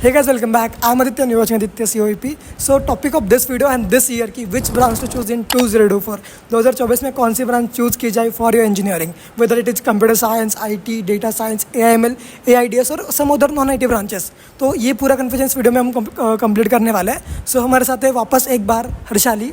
Hey guys, welcome back. I'm Aditya and you're watching Aditya COEP. So topic of this video and this year की which branch to choose in 2024. 2024 में कौन सी branch choose की जाए for your engineering, whether it is computer science, IT, data science, AIML, AIDS और some other non IT branches. तो ये पूरा confusion इस वीडियो में हम कंप्लीट करने वाले हैं. So हमारे साथ है वापस एक बार Harshali.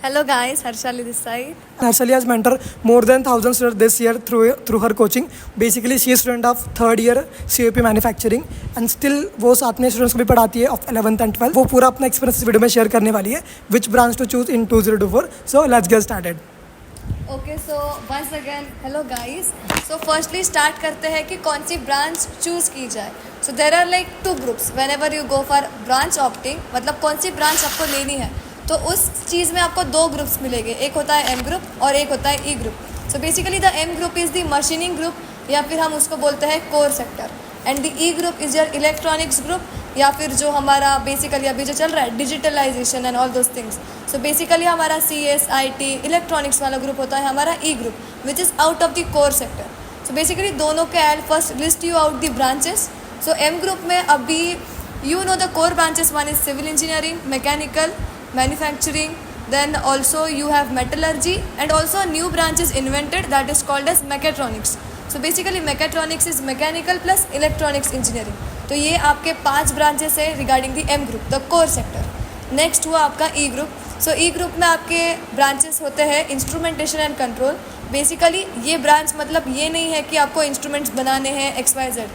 Hello guys, Harshali this side. Harshali has mentored more than 1,000 students this year through her coaching. Basically, she is student of third year COP manufacturing and still वो साथ में स्टूडेंट्स को भी पढ़ाती है of 11th and 12th. वो पूरा अपना एक्सपीरियंस इस वीडियो में शेयर करने वाली है. Which branch to choose in 2024? So let's get started. Okay, so once again, hello guys. So firstly start करते हैं कि कौन सी ब्रांच चूज की जाए. So there are like two groups. Whenever you go for branch opting, मतलब कौन सी branch आपको लेनी है तो उस चीज़ में आपको दो ग्रुप्स मिलेंगे. एक होता है एम ग्रुप और एक होता है E group. So basically the M group is the machining group या फिर हम उसको बोलते हैं core sector, and the E group is your electronics group या फिर जो हमारा बेसिकली अभी जो चल रहा है digitalization and all those things. So basically हमारा CS, IT, इलेक्ट्रॉनिक्स वाला ग्रुप होता है हमारा E group which is out of the core sector. So basically दोनों के at first list you out the branches. So M group में अभी you know the core branches. One is civil engineering, mechanical, manufacturing, then also you have metallurgy, and also a new branch is invented that is called as mechatronics. So basically mechatronics is mechanical plus electronics engineering. तो ये आपके 5 branches है regarding the M group, the core sector. Next हुआ आपका ई group. सो ई group में आपके branches होते हैं इंस्ट्रूमेंटेशन एंड कंट्रोल. बेसिकली ये ब्रांच मतलब ये नहीं है कि आपको इंस्ट्रूमेंट्स बनाने हैं XYZ.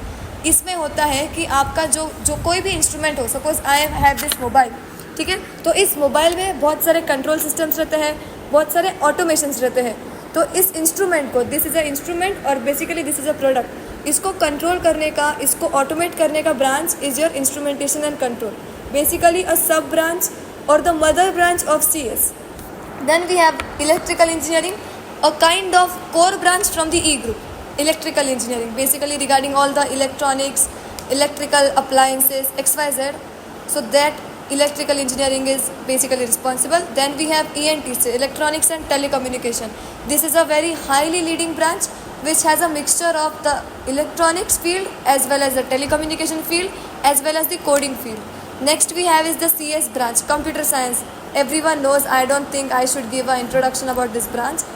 इसमें होता है कि आपका जो कोई भी इंस्ट्रूमेंट हो, suppose I have this mobile, ठीक है, तो इस मोबाइल में बहुत सारे कंट्रोल सिस्टम्स रहते हैं, बहुत सारे ऑटोमेशंस रहते हैं. तो इस इंस्ट्रूमेंट को, दिस इज़ अ इंस्ट्रूमेंट और basically this is a product, इसको कंट्रोल करने का, इसको ऑटोमेट करने का branch is your instrumentation and control. Basically a sub branch और the mother branch of CS. Then we have electrical engineering, a kind of core branch from the E group. Electrical engineering basically regarding all the electronics, electrical appliances, XYZ. So that electrical engineering is basically responsible. Then we have ENTC, electronics and telecommunication. This is a very highly leading branch which has a mixture of the electronics field as well as the telecommunication field as well as the coding field. Next we have is the CS branch, computer science. Everyone knows, I don't think I should give an introduction about this branch.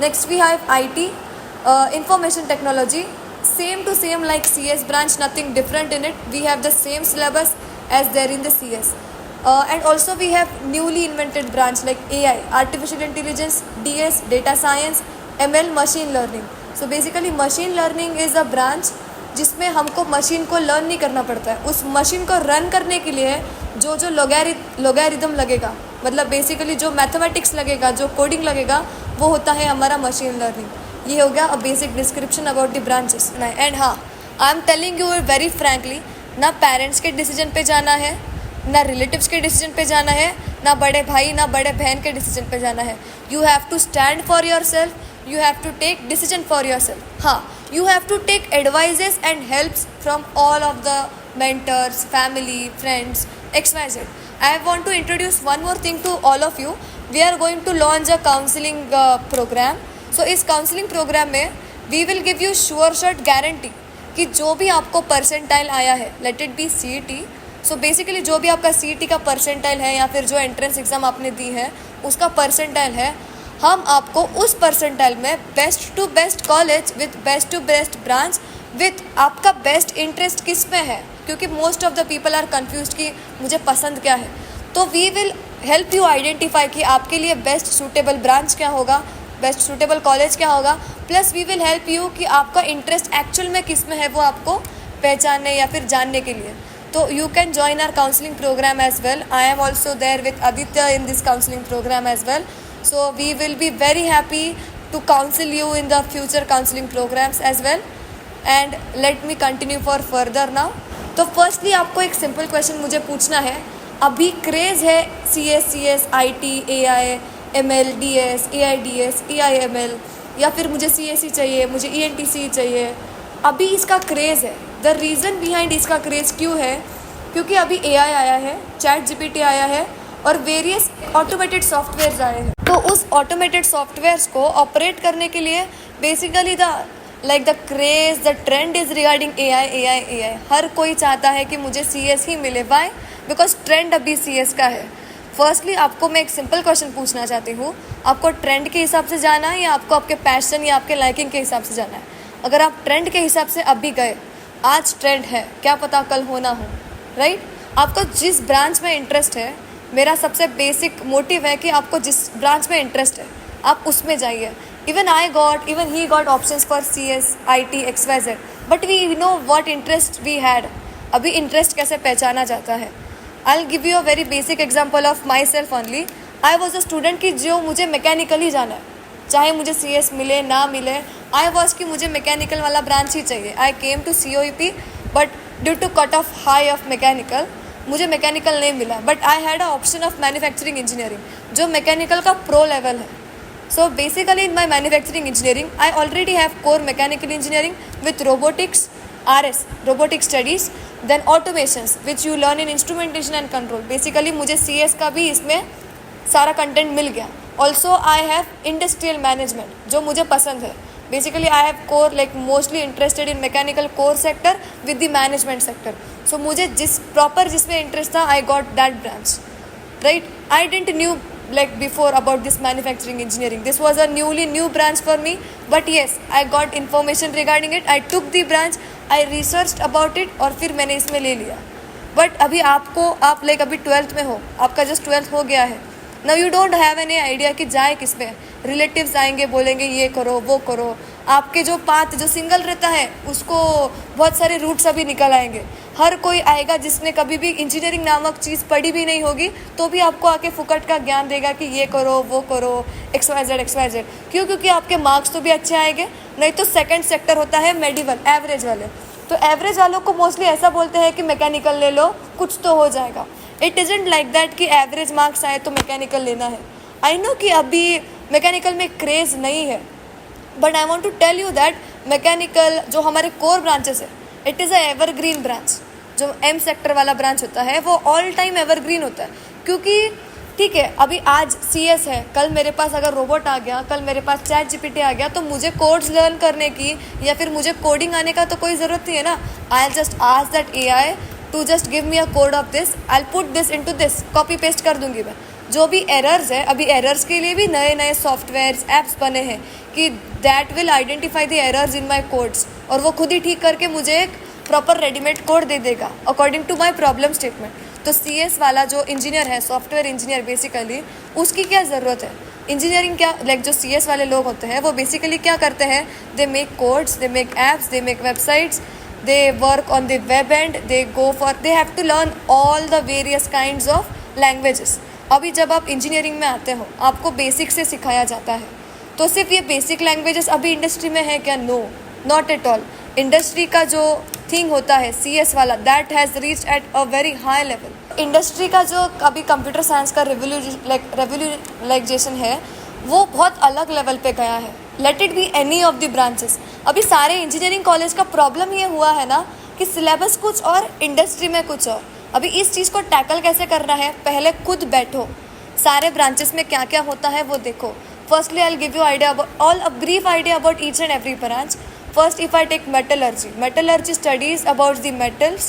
Next we have IT, information technology. Same to same like CS branch, nothing different in it. We have the same syllabus as there in the CS. And also we have newly invented branch like AI, artificial intelligence, DS, data science, ML, machine learning. So basically machine learning is a branch जिसमें हमको machine को learn नहीं करना पड़ता है. उस machine को run करने के लिए जो लोगैरिथम लगेगा, मतलब बेसिकली जो मैथमेटिक्स लगेगा, जो कोडिंग लगेगा, वो होता है हमारा मशीन लर्निंग. ये हो गया a basic description about the branches. And हाँ, I am telling you very frankly, ना पेरेंट्स के डिसीजन पे जाना है, ना रिलेटिव्स के डिसीजन पे जाना है, ना बड़े भाई ना बड़े बहन के डिसीजन पे जाना है. You have to stand for yourself, you have to take decision for yourself. हाँ, you have to take advises and helps from all of the mentors, family, friends, XYZ. I want to introduce one more thing to all of you. We are going to launch a counseling program. So इस counseling program में we will give you sure shot guarantee कि जो भी आपको percentile आया है, let it be CET. So basically जो भी आपका CET का परसेंटाइल है या फिर जो एंट्रेंस एग्ज़ाम आपने दी है उसका परसेंटाइल है, हम आपको उस परसेंटाइल में best to best college with best to best branch with आपका बेस्ट इंटरेस्ट किस में है, क्योंकि most of the people are confuse कि मुझे पसंद क्या है. तो we will help you identify कि आपके लिए बेस्ट सूटेबल ब्रांच क्या होगा, बेस्ट सूटेबल कॉलेज क्या होगा. Plus we will help you कि आपका इंटरेस्ट एक्चुअल में किस में है वो आपको पहचानने या फिर जानने के लिए. तो you can join our counselling program as well. I am also there with Aditya in this counselling program as well. So we will be very happy to counsel you in the future counselling programs as well. And let me continue for further now. तो firstly आपको एक simple question मुझे पूछना है. अभी craze है CS, IT, AI, ML, DS, AIDS, AIML, या फिर मुझे CSE चाहिए, मुझे ENTC चाहिए. अभी इसका क्रेज़ है. द रीज़न बिहाइंड इसका क्रेज़ क्यों है, क्योंकि अभी AI आया है, ChatGPT आया है और वेरियस ऑटोमेटेड सॉफ्टवेयर्स आए हैं. तो उस ऑटोमेटेड सॉफ्टवेयर्स को ऑपरेट करने के लिए basically the like the craze the trend is regarding AI। हर कोई चाहता है कि मुझे CS ही मिले। वाई? बिकॉज ट्रेंड अभी CS का है। फर्स्टली आपको मैं एक सिंपल क्वेश्चन पूछना चाहती हूँ, आपको ट्रेंड के हिसाब से जाना है या आपको आपके पैशन या आपके लाइकिंग के हिसाब से जाना है? अगर आप ट्रेंड के हिसाब से अभी गए, आज ट्रेंड है, क्या पता कल होना हो, राइट? आपको जिस ब्रांच में इंटरेस्ट है, मेरा सबसे बेसिक मोटिव है कि आपको जिस ब्रांच में इंटरेस्ट है आप उसमें जाइए। Even he got options for CS, IT, XYZ, but we know what interest we had. अभी इंटरेस्ट कैसे पहचाना जाता है? I will give you a very basic example of myself only. I was a student कि जो मुझे mechanically जाना है, चाहे मुझे CS मिले ना मिले, आई वॉज कि मुझे मैकेनिकल वाला ब्रांच ही चाहिए। I came to COEP but due to cut off high of mechanical मुझे मैकेनिकल नहीं मिला, but I had a option of manufacturing engineering जो मैकेनिकल का प्रो लेवल है। So basically in my manufacturing engineering, I already have core mechanical engineering with robotics, RS, robotic studies, then automations which you learn in instrumentation and control. Basically मुझे CS का भी इसमें सारा content मिल गया। Also I have industrial management जो मुझे पसंद है। Basically I have core like mostly interested in mechanical core sector with the management sector. So मुझे जिसमें इंटरेस्ट था I got that branch, right? I didn't knew like before about this manufacturing engineering. This was a new branch for me, but yes, I got information regarding it. I took the branch, I researched about it और फिर मैंने इसमें ले लिया। But अभी आप like अभी 12th में हो, आपका जस्ट 12th हो गया है। Now you don't have any idea कि जाए किस पे। रिलेटिव्स आएंगे, बोलेंगे ये करो वो करो। आपके जो पाथ जो सिंगल रहता है उसको बहुत सारे रूट्स अभी निकल आएंगे। हर कोई आएगा जिसने कभी भी इंजीनियरिंग नामक चीज़ पढ़ी भी नहीं होगी, तो भी आपको आके फुकट का ज्ञान देगा कि ये करो वो करो XYZ। क्यों? क्योंकि आपके मार्क्स तो भी अच्छे आएंगे। नहीं तो सेकंड सेक्टर होता है मेडिवल, एवरेज वाले। तो एवरेज वालों को मोस्टली ऐसा बोलते हैं कि मैकेनिकल ले लो, कुछ तो हो जाएगा। इट इज़ंट लाइक दैट कि एवरेज मार्क्स आए तो मैकेनिकल लेना है। आई नो कि अभी मैकेनिकल में क्रेज़ नहीं है, but I want to tell you that mechanical जो हमारे कोर ब्रांचेस है, it is a evergreen branch. जो M सेक्टर वाला ब्रांच होता है वो ऑल टाइम एवरग्रीन होता है। क्योंकि ठीक है, अभी आज CS है, कल मेरे पास अगर रोबोट आ गया, कल मेरे पास ChatGPT आ गया, तो मुझे कोड्स लर्न करने की या फिर मुझे कोडिंग आने का तो कोई ज़रूरत नहीं है ना। I just ask that AI to just give me a code of this, I put this into this, copy paste कर दूंगी मैं। जो भी एरर्स है, अभी एरर्स के लिए भी नए सॉफ्टवेयर्स ऐप्स बने हैं कि that will identify the errors in my codes, और वो खुद ही ठीक करके मुझे एक प्रॉपर रेडीमेड कोड दे देगा according to my problem statement. तो CS वाला जो इंजीनियर है, सॉफ्टवेयर इंजीनियर बेसिकली, उसकी क्या ज़रूरत है? इंजीनियरिंग क्या लाइक जो CS वाले लोग होते हैं वो बेसिकली क्या करते हैं? They make codes, they make apps, they make websites, they work on the web and they have to learn all the various kinds of languages. अभी जब आप इंजीनियरिंग में आते हो, आपको बेसिक से सिखाया जाता है, तो सिर्फ ये बेसिक लैंग्वेजेस अभी इंडस्ट्री में है क्या? No, not at all. Industry का जो थिंग होता है CS वाला, that has reached at a very high level. Industry का जो अभी कंप्यूटर साइंस का रेवोल्यूशनाइजेशन है वो बहुत अलग लेवल पे गया है। Let it be any of the branches. अभी सारे इंजीनियरिंग कॉलेज का प्रॉब्लम ये हुआ है ना कि सिलेबस कुछ और, इंडस्ट्री में कुछ और। अभी इस चीज़ को टैकल कैसे करना है? पहले खुद बैठो, सारे ब्रांचेस में क्या क्या होता है वो देखो। Firstly I will give you idea about a brief idea about each and every branch. First, if I take metallurgy studies about the metals,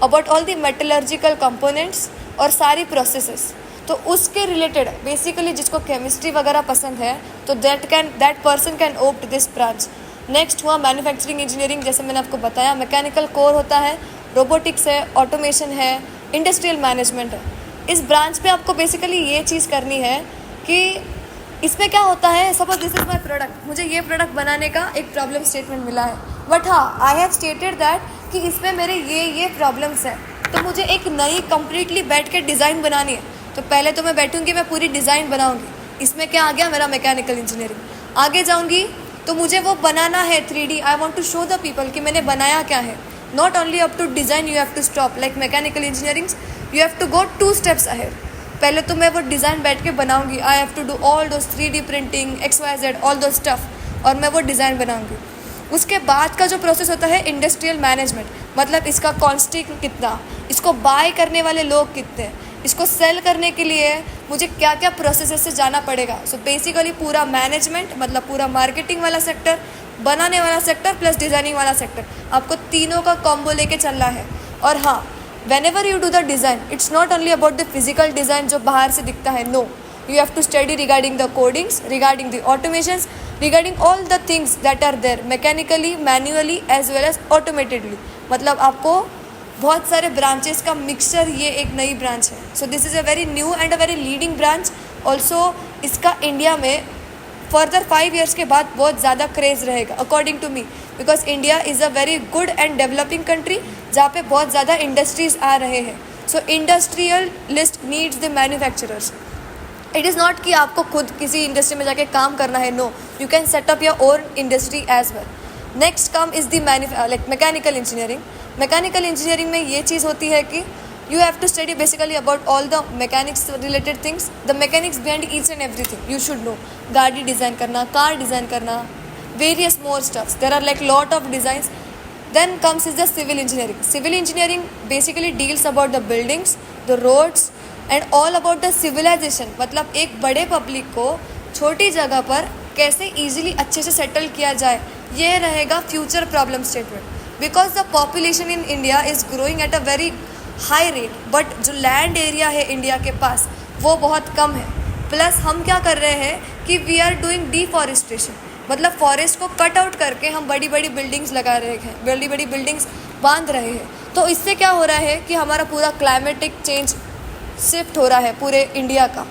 about all the metallurgical components और सारी processes। तो उसके रिलेटेड बेसिकली जिसको chemistry वगैरह पसंद है तो that person can opt this branch। Next हुआ मैन्युफैक्चरिंग इंजीनियरिंग, जैसे मैंने आपको बताया, मैकेनिकल कोर होता है, रोबोटिक्स है, ऑटोमेशन है, इंडस्ट्रियल मैनेजमेंट है। इस ब्रांच पे आपको बेसिकली ये चीज़ करनी है कि इसमें क्या होता है, suppose this is my product, मुझे ये प्रोडक्ट बनाने का एक प्रॉब्लम स्टेटमेंट मिला है, बट हाँ आई हैव स्टेटेड दैट कि इसमें मेरे ये प्रॉब्लम्स हैं, तो मुझे एक नई कंप्लीटली बैठ के डिज़ाइन बनानी है। तो पहले तो मैं बैठूंगी, मैं पूरी डिज़ाइन बनाऊंगी। इसमें क्या आ गया मेरा मैकेनिकल इंजीनियरिंग। आगे जाऊंगी तो मुझे वो बनाना है 3D। I want to show the people कि मैंने बनाया क्या है। Not only up to design, you have to stop. Like mechanical engineering you have to go 2 steps ahead. पहले तो मैं वो डिज़ाइन बैठ के बनाऊंगी, I have to do all those 3D printing, XYZ, all those stuff, और मैं वो डिज़ाइन बनाऊंगी। उसके बाद का जो प्रोसेस होता है इंडस्ट्रियल मैनेजमेंट, मतलब इसका कॉस्टिंग कितना, इसको बाय करने वाले लोग कितने, इसको सेल करने के लिए मुझे क्या क्या प्रोसेस से जाना पड़ेगा। सो बेसिकली पूरा मैनेजमेंट, मतलब पूरा मार्केटिंग वाला सेक्टर, बनाने वाला सेक्टर प्लस डिज़ाइनिंग वाला सेक्टर, आपको तीनों का कॉम्बो लेके चलना है। और हाँ, whenever you do the design, it's not only about the physical design जो बाहर से दिखता है, no, you have to study regarding the codings, regarding the automations, regarding all the things that are there mechanically, manually as well as automatedly। मतलब आपको बहुत सारे branches का मिक्सचर ये एक नई ब्रांच है। So this is a very new and a very leading branch. Also इसका इंडिया में फर्दर 5 years के बाद बहुत ज़्यादा क्रेज़ रहेगा according to me, because India is a very good and developing country जहाँ पे बहुत ज़्यादा इंडस्ट्रीज़ आ रहे हैं। So industrial list needs the manufacturers. It is not कि आपको खुद किसी इंडस्ट्री में जाके काम करना है, no, you can set up your own industry as well. Next come is the mechanical engineering. Mechanical engineering में ये चीज़ होती है कि you have to study basically about all the mechanics related things, the mechanics behind each and everything you should know। गाड़ी design करना, car design करना, various more stuffs, there are like lot of designs। Then comes is the civil engineering। Civil engineering basically deals about the buildings, the roads and all about the civilization। मतलब एक बड़े public को छोटी जगह पर कैसे easily अच्छे से सेटल किया जाए, ये रहेगा future problem statement. Because the population in India is growing at a very high rate, but जो लैंड एरिया है इंडिया के पास वो बहुत कम है। प्लस हम क्या कर रहे हैं कि वी आर डूइंग डिफॉरेस्टेशन, मतलब फॉरेस्ट को कट आउट करके हम बड़ी बड़ी बिल्डिंग्स लगा रहे हैं, बड़ी बड़ी बिल्डिंग्स बांध रहे हैं। तो इससे क्या हो रहा है कि हमारा पूरा क्लाइमेटिक चेंज शिफ्ट हो रहा है पूरे इंडिया का।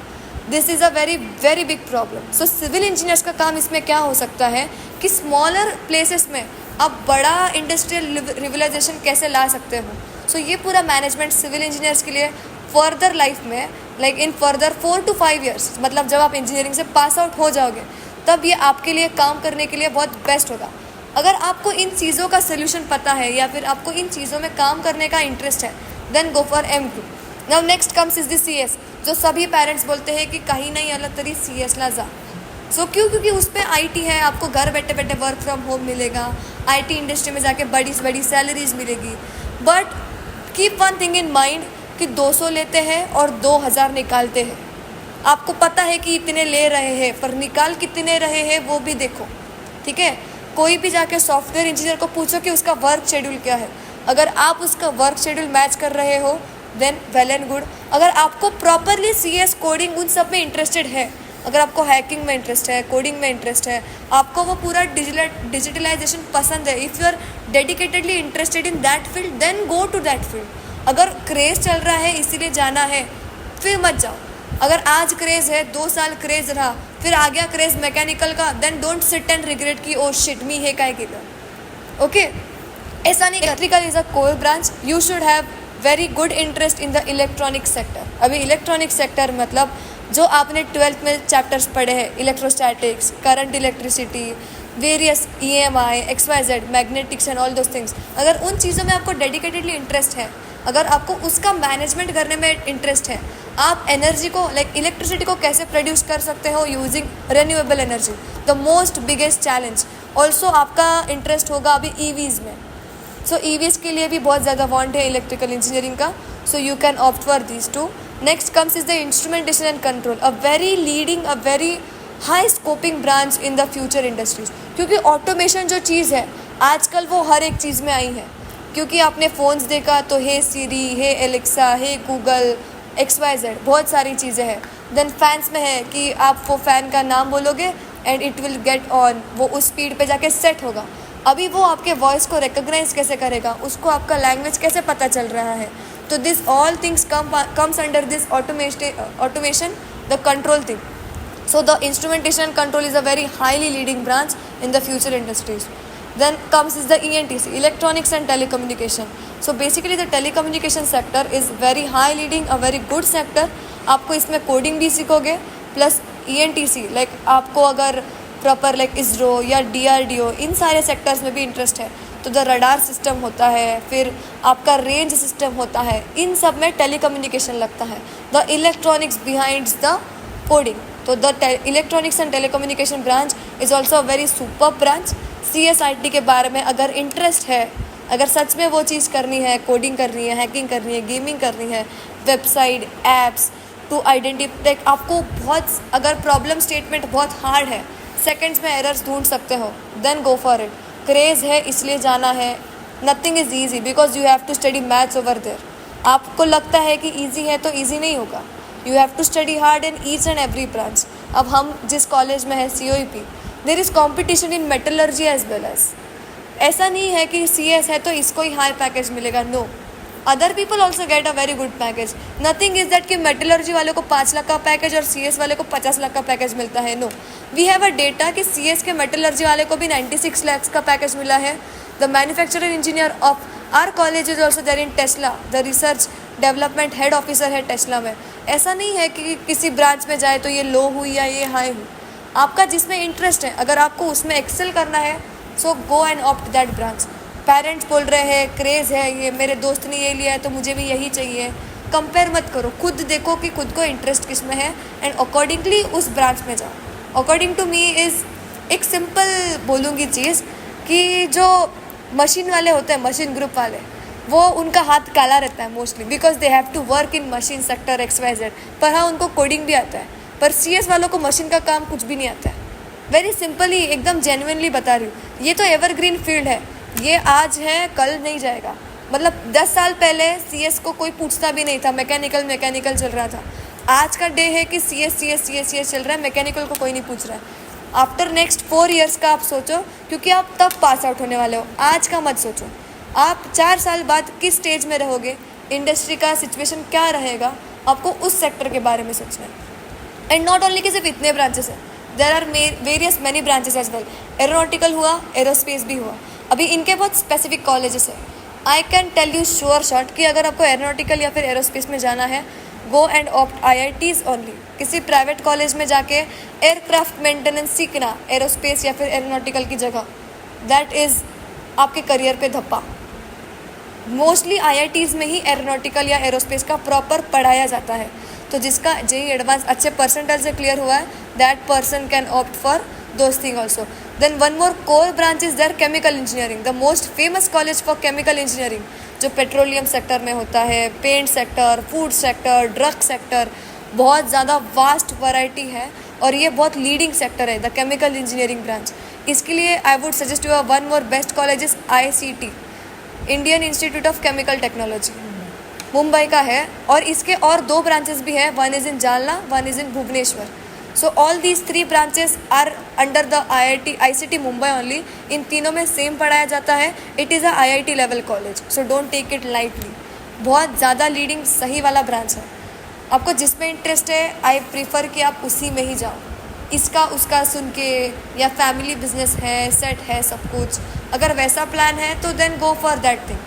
This is a very very big problem. So civil engineers का काम इसमें क्या हो सकता है कि स्मॉलर प्लेसेस में आप बड़ा इंडस्ट्रियल रिविलाइजेशन कैसे ला सकते हो। सो ये पूरा मैनेजमेंट सिविल इंजीनियर्स के लिए फर्दर लाइफ में, like in further 4 to 5 years, मतलब जब आप इंजीनियरिंग से पास आउट हो जाओगे तब ये आपके लिए काम करने के लिए बहुत बेस्ट होगा। अगर आपको इन चीज़ों का सोल्यूशन पता है या फिर आपको इन चीज़ों में काम करने का इंटरेस्ट है, then go for M group. Now next comes is the CS, जो सभी पेरेंट्स बोलते हैं कि कहीं नहीं अलग तरी CS ला जा। सो क्योंकि उस पर IT है, आपको घर बैठे बैठे वर्क फ्रॉम होम मिलेगा, IT इंडस्ट्री में जाके बड़ी से बड़ी सैलरीज मिलेगी। But keep one thing in mind कि 200 लेते हैं और 2000 निकालते हैं। आपको पता है कि इतने ले रहे हैं, पर निकाल कितने रहे हैं वो भी देखो, ठीक है। कोई भी जाके सॉफ्टवेयर इंजीनियर को पूछो कि उसका वर्क शेड्यूल क्या है। अगर आप उसका वर्क शेड्यूल मैच कर रहे हो देन वेल एंड गुड। अगर आपको प्रॉपरली CS कोडिंग उन सब में इंटरेस्टेड है, अगर आपको हैकिंग में इंटरेस्ट है, कोडिंग में इंटरेस्ट है, आपको वो पूरा डिजिटलाइजेशन पसंद है, if you are dedicatedly interested in that field then go to that field. अगर क्रेज़ चल रहा है इसीलिए जाना है, फिर मत जाओ। अगर आज क्रेज़ है, 2 साल क्रेज़ रहा, फिर आ गया क्रेज़ मैकेनिकल का, then don't sit and regret कि ओ शिट मी है काय केलं। ओके, ऐसा नहीं। Electrical is a core branch, you should have very good interest in the electronic sector. अभी इलेक्ट्रॉनिक सेक्टर मतलब जो आपने 12th में चैप्टर्स पढ़े हैं, electrostatics, current, electricity, various EMI, XYZ, magnetics and all those things, अगर उन चीज़ों में आपको डेडिकेटेडली इंटरेस्ट है, अगर आपको उसका मैनेजमेंट करने में इंटरेस्ट है, आप एनर्जी को लाइक इलेक्ट्रिसिटी को कैसे प्रोड्यूस कर सकते हो using renewable energy, the most biggest challenge. Also आपका इंटरेस्ट होगा अभी EVs में। सो EVs के लिए भी बहुत ज़्यादा वांट है इलेक्ट्रिकल इंजीनियरिंग का, so you can opt for these two. Next comes is the instrumentation and control, a very leading, a very high scoping branch in the future industries. क्योंकि automation जो चीज़ है आजकल वो हर एक चीज़ में आई है। क्योंकि आपने फ़ोन्स देखा तो हे सीरी, हे एलेक्सा, हे गूगल, XYZ बहुत सारी चीज़ें हैं। देन फैंस में है कि आप वो फ़ैन का नाम बोलोगे and it will get on, वो उस स्पीड पे जाके सेट होगा। अभी वो आपके वॉइस को रिकग्नाइज कैसे करेगा, उसको आपका लैंग्वेज कैसे पता चल रहा है। तो this all things comes under this automation, the control thing. So the instrumentation and control is a very highly leading branch in the future industries. Then comes is the ENTC, electronics and telecommunication. So basically the telecommunication sector is very high leading, a very good sector. आपको इसमें coding भी सीखोगे, plus ENTC like आपको अगर proper like ISRO या DRDO इन सारे sectors में भी इंटरेस्ट है तो द रडार सिस्टम होता है, फिर आपका रेंज सिस्टम होता है, इन सब में टेलीकम्युनिकेशन लगता है। The electronics behind the coding, तो the electronics and telecommunication branch is also a very super branch. CSIT के बारे में अगर इंटरेस्ट है, अगर सच में वो चीज़ करनी है, कोडिंग करनी है, हैकिंग करनी है, गेमिंग करनी है, वेबसाइट, एप्स टू आइडेंटिफाई, आपको बहुत अगर प्रॉब्लम स्टेटमेंट बहुत हार्ड है सेकंड्स में एरर्स ढूंढ सकते हो, then go for it. Craze है इसलिए जाना है. Nothing is easy because you have to study maths over there. आपको लगता है कि ईजी है तो ईजी नहीं होगा. You have to study hard in each and every branch. अब हम जिस कॉलेज में है COEP, there is competition in metallurgy as well as. ऐसा नहीं है कि CS है तो इसको ही हाई पैकेज मिलेगा. No, other people also get a very good package. Nothing is that कि मेटलर्जी वाले को 5 लाख का पैकेज और CS वाले को 50 लाख का पैकेज मिलता है. No, we have a data कि CS के मेटलर्जी वाले को भी 96 लाख का पैकेज मिला है. The manufacturer engineer of our college is also there in Tesla. The research development head officer है टेस्ला में. ऐसा नहीं है कि किसी ब्रांच में जाए तो ये लो हुई या ये हाई हुई. आपका जिसमें इंटरेस्ट है, अगर आपको उसमें एक्सेल करना है, so go and opt that branch. Parents बोल रहे हैं क्रेज़ है, ये मेरे दोस्त ने ये लिया है तो मुझे भी यही चाहिए. कंपेयर मत करो, खुद देखो कि खुद को इंटरेस्ट किस में है एंड अकॉर्डिंगली उस ब्रांच में जाओ. अकॉर्डिंग टू मी इज़ एक सिंपल बोलूँगी चीज़ कि जो मशीन वाले होते हैं, मशीन ग्रुप वाले, वो उनका हाथ काला रहता है mostly because they have to work in machine sector XYZ. पर हाँ, उनको कोडिंग भी आता है. पर CS वालों को मशीन का काम कुछ भी नहीं आता है. वेरी सिंपली, एकदम जेन्युइनली बता रही हूँ. ये तो एवरग्रीन फील्ड है, ये आज है कल नहीं जाएगा. मतलब 10 साल पहले CS को कोई पूछता भी नहीं था, मैकेनिकल चल रहा था. आज का डे है कि CS चल रहा है, मैकेनिकल को कोई नहीं पूछ रहा है. आफ्टर नेक्स्ट 4 ईयर्स का आप सोचो, क्योंकि आप तब पास आउट होने वाले हो. आज का मत सोचो. आप 4 साल बाद किस स्टेज में रहोगे, इंडस्ट्री का सिचुएशन क्या रहेगा, आपको उस सेक्टर के बारे में सोचना है. एंड नॉट ओनली कि सिर्फ इतने ब्रांचेस हैं, there are various many branches as well. Aeronautical हुआ, एरोस्पेस भी हुआ. अभी इनके बहुत स्पेसिफिक कॉलेजेस है. I can tell you sure shot कि अगर आपको एरोनॉटिकल या फिर एरोस्पेस में जाना है, गो एंड ऑप्ट IITs ओनली. किसी प्राइवेट कॉलेज में जाके एयरक्राफ्ट मेंटेनेंस सीखना एरोस्पेस या फिर एरोनॉटिकल की जगह, दैट इज़ आपके करियर पे धप्पा. मोस्टली IITs में ही एरोनॉटिकल या एरोस्पेस का प्रॉपर पढ़ाया जाता है. तो जिसका JEE एडवांस अच्छे परसेंटेज से क्लियर हुआ है, that person can opt for those thing also. Then one more core branch is there chemical engineering, the most famous college for chemical engineering, जो पेट्रोलियम सेक्टर में होता है, paint sector, food sector, drug sector. बहुत ज़्यादा vast variety है और ये बहुत लीडिंग सेक्टर है, द केमिकल इंजीनियरिंग ब्रांच. इसके लिए I would suggest you one more best college is ICT, Indian Institute of Chemical Technology, Mumbai का है. और इसके और 2 ब्रांचेस भी हैं, one is in Jalna, one is in Bhubaneswar. So all these 3 branches are under the ICT Mumbai only. इन तीनों में सेम पढ़ाया जाता है. It is a IIT level college, so don't take it lightly. बहुत ज़्यादा लीडिंग सही वाला ब्रांच है. आपको जिसमें इंटरेस्ट है, आई प्रीफर कि आप उसी में ही जाओ. इसका उसका सुन के, या फैमिली बिजनेस है, सेट है सब कुछ, अगर वैसा प्लान है तो then go for that thing.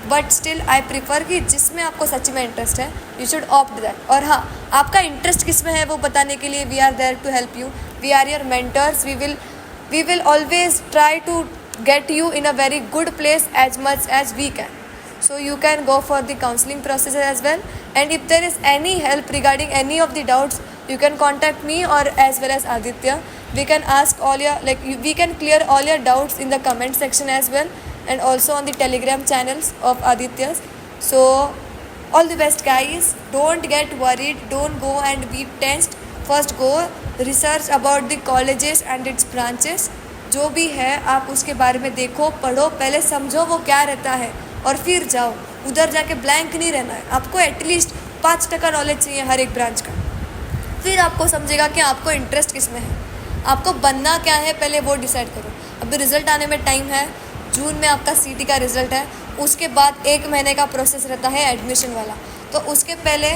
But still I prefer कि जिसमें आपको सच में इंटरेस्ट है, यू शुड ऑप्ट दैट. और हाँ, आपका इंटरेस्ट किस में है वो बताने के लिए we are there to help you. We are your mentors. We will always try to get you in a very good place as much as we can. So you can go for the counseling process as well. And if there is any help regarding any of the doubts, you can contact me or as well as Aditya. We can ask all your we can clear all your doubts in the comment section as well, and also on the Telegram channels of Aditya's. So all the best guys. Don't get worried. Don't go and be tensed. First go research about the colleges and its branches. जो भी है आप उसके बारे में देखो, पढ़ो, पहले समझो वो क्या रहता है और फिर जाओ. उधर जाके ब्लैंक नहीं रहना है. आपको एटलीस्ट 5% नॉलेज चाहिए हर एक ब्रांच का. फिर आपको समझेगा कि आपको इंटरेस्ट किस में है, आपको बनना क्या है, पहले वो डिसाइड करो. अभी रिज़ल्ट आने में टाइम है. जून में आपका CT का रिज़ल्ट है. उसके बाद 1 महीने का प्रोसेस रहता है एडमिशन वाला. तो उसके पहले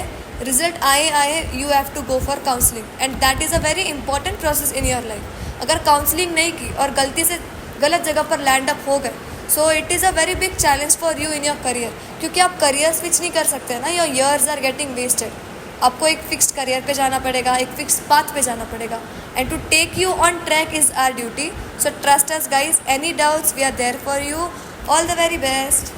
रिज़ल्ट आए you have to go for counselling, and that is a very important process in your life. अगर काउंसलिंग नहीं की और गलती से गलत जगह पर लैंड अप हो गए, so it is a very big challenge for you in your career. क्योंकि आप करियर स्विच नहीं कर सकते ना, your years are getting wasted. आपको एक फिक्स्ड करियर पे जाना पड़ेगा, एक फिक्स्ड पाथ पे जाना पड़ेगा. And to take you on track is our duty. So trust us guys. Any doubts, we are there for you. All the very best.